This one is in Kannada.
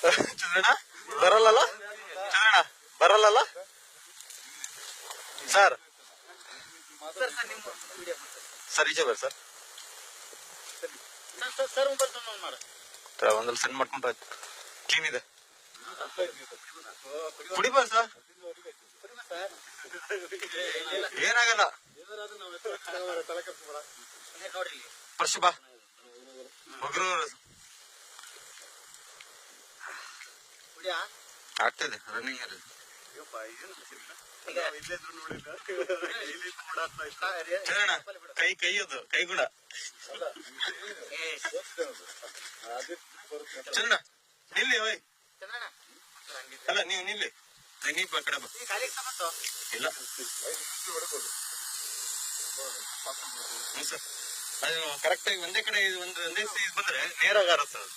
ಚಂದ್ರಣ್ಣ ಬರಲ್ಲಲ್ಲ, ಚಂದ್ರಣ್ಣ ಬರಲ್ಲಲ್ಲ ಸರ್. ಸರ್ ಈಚೆ ಬರ್ರಿ ಸರ್. ಒಂದಲ್ಲಿ ಸೆಂಡ್ ಮಾಡ್ಕೊಂಡ್ರೆ ಆಯ್ತು. ಕ್ಲೀನ್ ಇದೆ, ಕುಡಿಬಾರ ಸರ್, ಏನಾಗಲ್ಲ. ಪರ್ಶು ಬಾ ಒಗ್ರು ಆಗ್ತದೆ ರನ್ನಿಂಗ್ ಅಲ್ಲಿ. ಚಂದ್ರಣ್ಣ ಕೈ ಅದು ಕೈ ಗುಣ. ಚಂದ್ರಣ್ಣ ನಿಲ್ಲಿ ಓಯ್, ಅಲ್ಲ ನೀವು ನಿಲ್ಲಿ, ನೀ ಕಡೆ ಬಾ. ಇಲ್ಲ ಸರ್, ಅದು ಕರೆಕ್ಟ್ ಆಗಿ ಒಂದೇ ಕಡೆ ಒಂದೇ ಸೈಜ್ ಬಂದ್ರೆ ನೇರಾಗ ಸರ್.